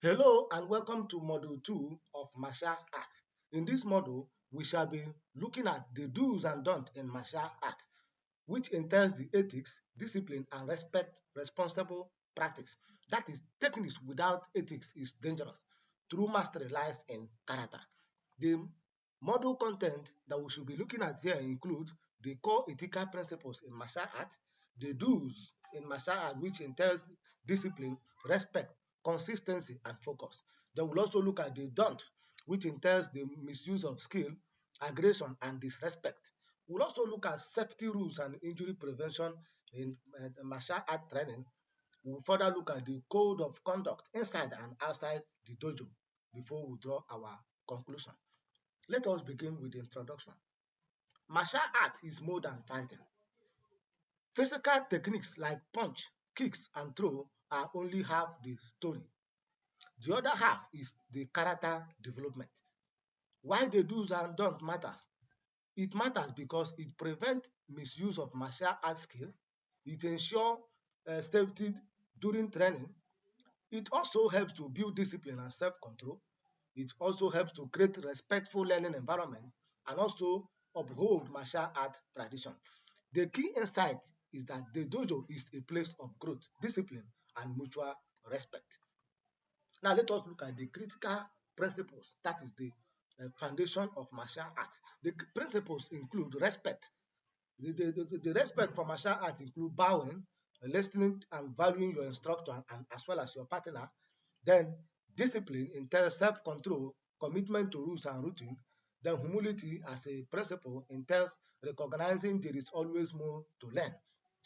Hello and welcome to Module 2 of Martial Arts. In this module, we shall be looking at the do's and don'ts in martial art, which entails the ethics, discipline, and responsible practice. That is, techniques without ethics is dangerous. True mastery lies in character. The module content that we should be looking at here include the core ethical principles in martial art, the do's in martial art, which entails discipline, respect, consistency, and focus. Then we'll also look at the don't, which entails the misuse of skill, aggression, and disrespect. We'll also look at safety rules and injury prevention in martial art training. We'll further look at the code of conduct inside and outside the dojo before we draw our conclusion. Let us begin with the introduction. Martial art is more than fighting. Physical techniques like punch, kicks, and throw are only half the story. The other half is the character development. Why the do's and don'ts matters? It matters because it prevents misuse of martial art skill. It ensures safety during training. It also helps to build discipline and self-control. It also helps to create respectful learning environment and also uphold martial art tradition. The key insight is that the dojo is a place of growth, discipline, and mutual respect. Now let us look at the critical principles, that is the foundation of martial arts. The principles include respect. The respect for martial arts include bowing, listening and valuing your instructor and as well as your partner. Then discipline entails self-control, commitment to rules and routine. Then humility as a principle entails recognizing there is always more to learn.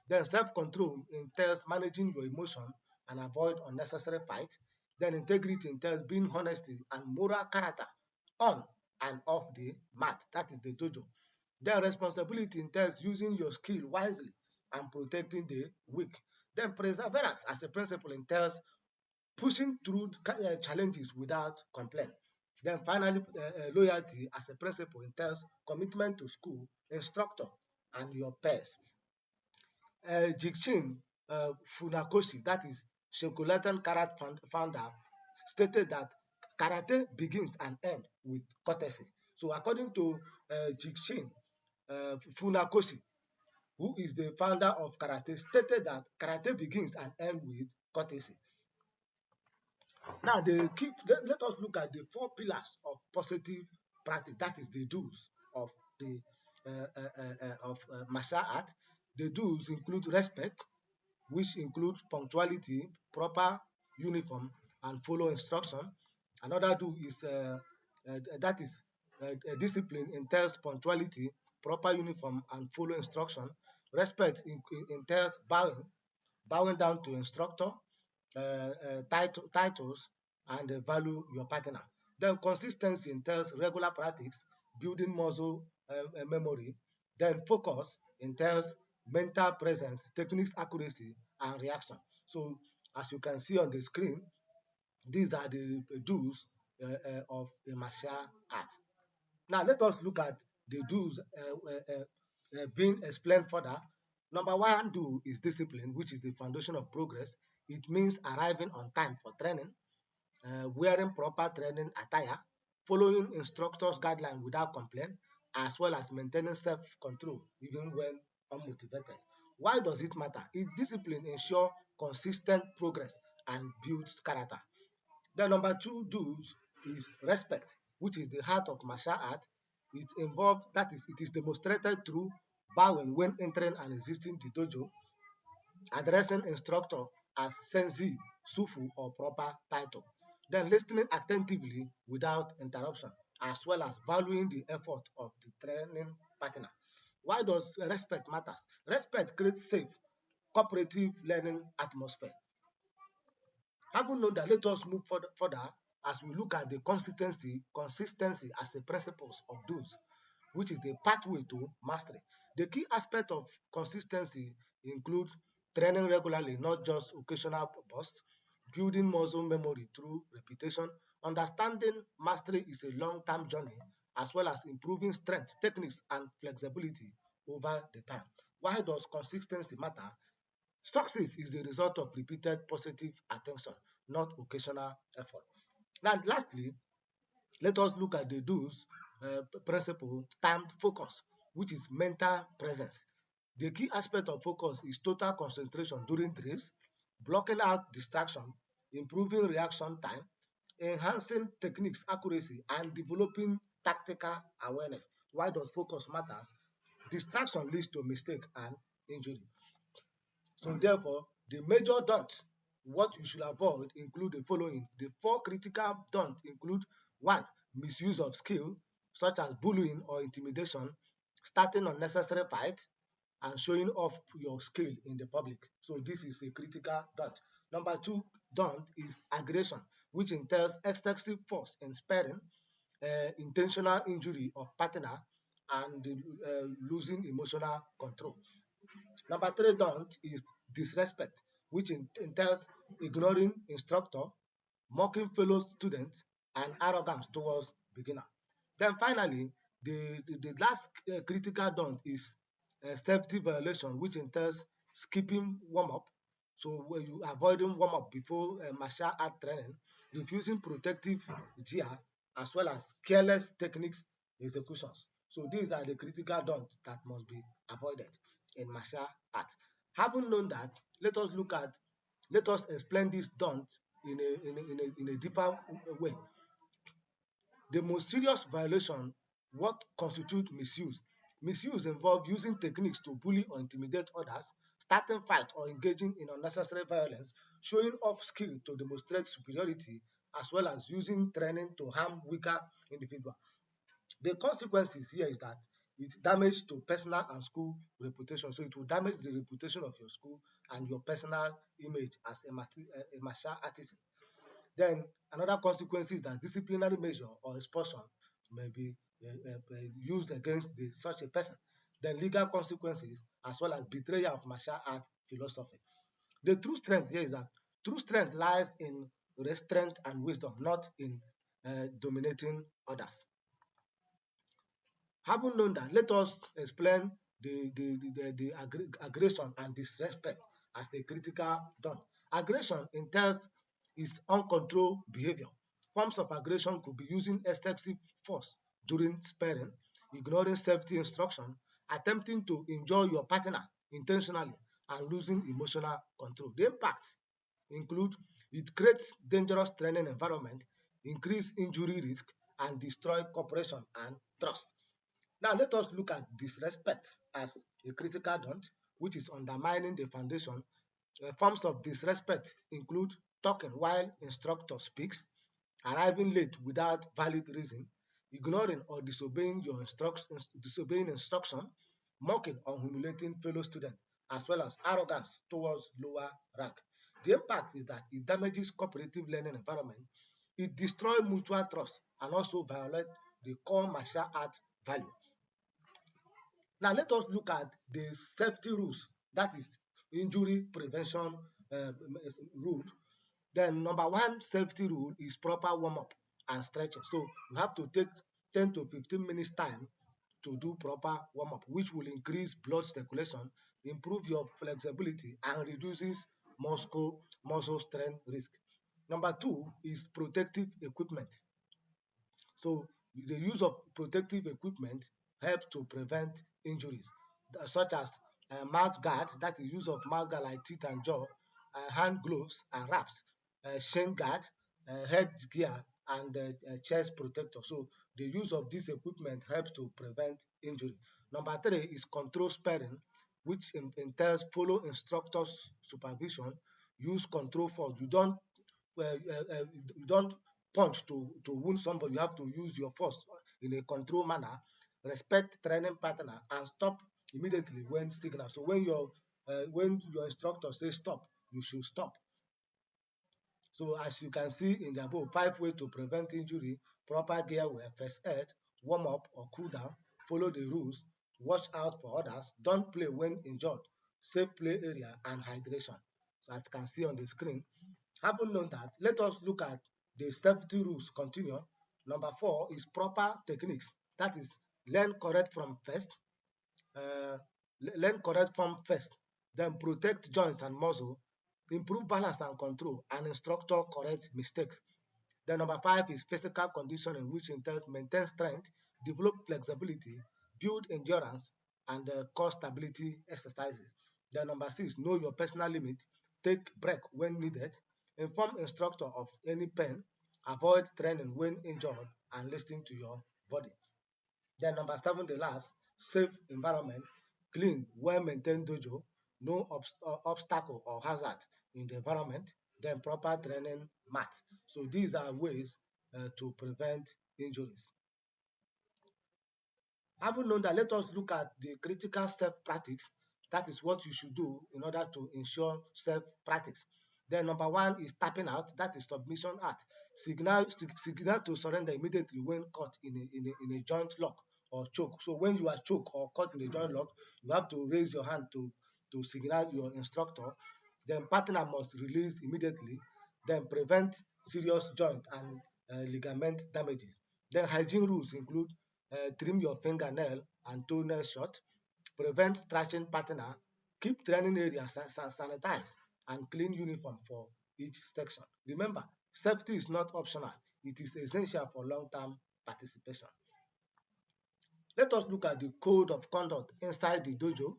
Then self-control entails managing your emotion and avoid unnecessary fight. Then integrity entails being honesty and moral character on and off the mat. That is the dojo. Then responsibility entails using your skill wisely and protecting the weak. Then perseverance as a principle entails pushing through challenges without complaint. Then finally, loyalty as a principle entails commitment to school, instructor, and your peers. Jigchin Funakoshi, that is Shokolatan Karate founder, stated that karate begins and ends with courtesy. So according to Jigchin Funakoshi, who is the founder of karate, stated that karate begins and ends with courtesy. Now, let us look at the four pillars of positive practice. That is the do's of the martial art. The do's include respect, which includes punctuality, proper uniform, and follow instruction. Another do is that is discipline entails punctuality, proper uniform, and follow instruction. Respect entails bowing down to instructor, titles, and value your partner. Then consistency entails regular practice, building muscle memory. Then focus entails mental presence, techniques accuracy, and reaction. So as you can see on the screen, these are the do's of the martial art. Now let us look at the do's being explained further. Number one do is discipline, which is the foundation of progress. It means arriving on time for training, wearing proper training attire, following instructors' guidelines without complaint, as well as maintaining self-control even when unmotivated. Why does it matter? Discipline ensures consistent progress and builds character. Then number two do's is respect, which is the heart of martial art. It involves, that is, it is demonstrated through bowing when entering and exiting the dojo, addressing instructor as sensei, sufu, or proper title. Then listening attentively without interruption, as well as valuing the effort of the training partner. Why does respect matters? Respect creates safe, cooperative learning atmosphere. Having known that, let us move further as we look at the consistency as a principle of those, which is the pathway to mastery. The key aspect of consistency includes training regularly, not just occasional bursts, building muscle memory through repetition, understanding mastery is a long-term journey, as well as improving strength, techniques, and flexibility over the time. Why does consistency matter? Success is the result of repeated positive attention. not occasional effort. Now, lastly, let us look at the do's principle timed focus, which is mental presence. The key aspect of focus is total concentration during drills, blocking out distraction, improving reaction time, enhancing techniques accuracy, and developing tactical awareness. Why does focus matters? Distraction leads to mistake and injury. So therefore, the major don'ts, what you should avoid include the following. The four critical don'ts include: one, misuse of skill, such as bullying or intimidation, starting unnecessary fights, and showing off your skill in the public. So this is a critical don't. Number two don't is aggression, which entails excessive force in sparing, intentional injury of partner, and losing emotional control. Number three don't is disrespect, which entails ignoring instructor, mocking fellow students, and arrogance towards beginner. Then finally, the last critical don't is safety violation, which entails skipping warm-up. So when you avoiding warm-up before martial art training, refusing protective gear, as well as careless techniques executions. So these are the critical don'ts that must be avoided in martial arts. Having known that, let us explain this don't in a deeper way. The most serious violation, what constitutes misuse? Misuse involves using techniques to bully or intimidate others, starting fights or engaging in unnecessary violence, showing off skill to demonstrate superiority, as well as using training to harm weaker individuals. The consequences here is that it damage to personal and school reputation. So it will damage the reputation of your school and your personal image as a martial artist. Then another consequence is that disciplinary measure or expulsion may be used against such a person. Then legal consequences, as well as betrayal of martial art philosophy. The true strength here is that true strength lies in restraint and wisdom, not in dominating others. Having known that, let us explain the aggression and disrespect as a critical done. Aggression entails is uncontrolled behavior. Forms of aggression could be using excessive force during sparring, ignoring safety instruction, attempting to injure your partner intentionally, and losing emotional control. The impacts include: it creates dangerous training environment, increase injury risk, and destroy cooperation and trust. Now let us look at disrespect as a critical don't, which is undermining the foundation. Forms of disrespect include talking while instructor speaks, arriving late without valid reason, ignoring or disobeying instruction, mocking or humiliating fellow students, as well as arrogance towards lower rank. The impact is that it damages cooperative learning environment, it destroys mutual trust, and also violates the core martial art value. Now let us look at the safety rules, that is injury prevention uh, rule. Then number one safety rule is proper warm-up and stretching. So you have to take 10 to 15 minutes time to do proper warm-up, which will increase blood circulation, improve your flexibility, and reduces muscle strength risk. Number two is protective equipment. So the use of protective equipment helps to prevent injuries, such as mouth guards, that is use of mouth guard like teeth and jaw, hand gloves and wraps, shin guard, head gear, and chest protector. So the use of this equipment helps to prevent injury. Number three is control sparring, which entails follow instructor's supervision, use control force. You don't punch to wound somebody. You have to use your force in a controlled manner, respect training partner, and stop immediately when signal. So when your instructor says stop, you should stop. So as you can see in the above, 5 ways to prevent injury: proper gear wear, first aid, warm up or cool down, follow the rules, watch out for others, don't play when injured, safe play area, and hydration. So as you can see on the screen, having known that, let us look at the safety rules. Continue. Number four is proper techniques. That is, learn correct from first, uh, learn correct form first, then protect joints and muscle, improve balance and control, and instructor correct mistakes. Then number 5 is physical conditioning, which entails maintain strength, develop flexibility, build endurance, and core stability exercises. Then number 6, know your personal limit, take break when needed, inform instructor of any pain, avoid training when injured, and listen to your body. Then number 7, the last, safe environment, clean, well-maintained dojo, no obstacle or hazard in the environment, then proper training mat. So these are ways to prevent injuries. Having known that, let us look at the critical self-practice. That is what you should do in order to ensure self-practice. Then number 1 is tapping out. That is submission act. Signal to surrender immediately when caught in a joint lock or choke. So when you are choked or caught in a joint lock, you have to raise your hand to signal your instructor. Then partner must release immediately. Then prevent serious joint and ligament damages. Then hygiene rules include trim your fingernail and toenail short, prevent scratching partner, keep training areas sanitized, and clean uniform for each section. Remember, safety is not optional, it is essential for long-term participation. Let us look at the code of conduct inside the dojo.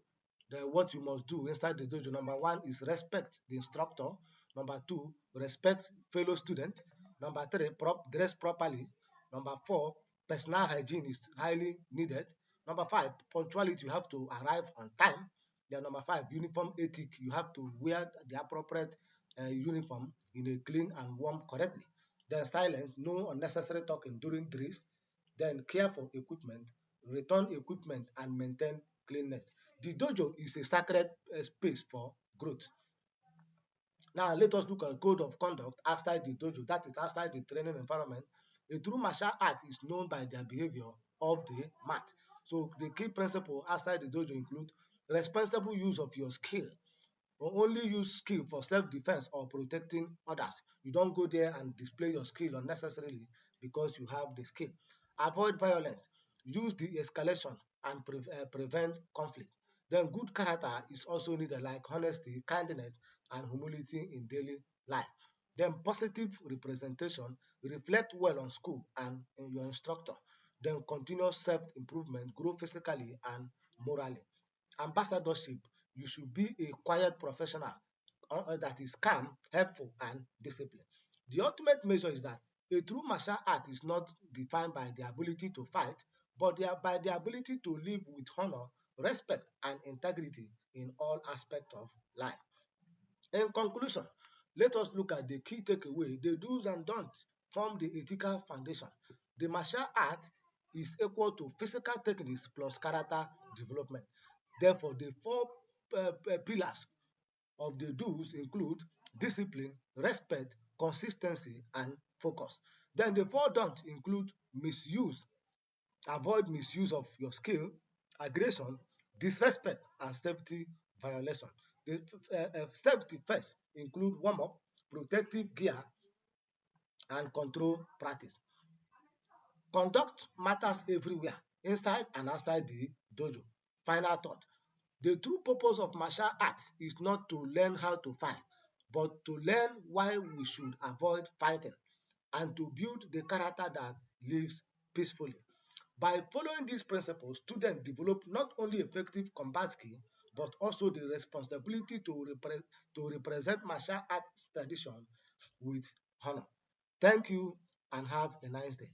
What you must do inside the dojo. Number 1 is respect the instructor. Number 2, respect fellow student. Number 3, dress properly. Number 4, personal hygiene is highly needed. Number 5, punctuality, you have to arrive on time. Then number 5, uniform ethic, you have to wear the appropriate uniform in a clean and warm correctly. Then silence, no unnecessary talking during drills. Then care for equipment, return equipment, and maintain cleanness. The dojo is a sacred space for growth. Now let us look at code of conduct outside the dojo, that is outside the training environment. A true martial art is known by their behavior of the mat. So the key principle outside the dojo include responsible use of your skill, or only use skill for self-defense or protecting others. You don't go there and display your skill unnecessarily because you have the skill. Avoid violence. Use de-escalation and prevent conflict. Then good character is also needed, like honesty, kindness, and humility in daily life. Then positive representation, reflect well on school and in your instructor. Then continuous self-improvement, grow physically and morally. Ambassadorship, you should be a quiet professional that is calm, helpful, and disciplined. The ultimate measure is that a true martial art is not defined by the ability to fight, but by the ability to live with honor, respect, and integrity in all aspects of life. In conclusion, let us look at the key takeaway. The do's and don'ts form the ethical foundation. The martial art is equal to physical techniques plus character development. Therefore, the four pillars of the do's include discipline, respect, consistency, and focus. Then the four don'ts include misuse, avoid misuse of your skill, aggression, disrespect, and safety violation. The safety first include warm-up, protective gear, and control practice. Conduct matters everywhere, inside and outside the dojo. Final thought. The true purpose of martial arts is not to learn how to fight, but to learn why we should avoid fighting and to build the character that lives peacefully. By following these principles, students develop not only effective combat skill, but also the responsibility to represent martial arts tradition with honor. Thank you and have a nice day.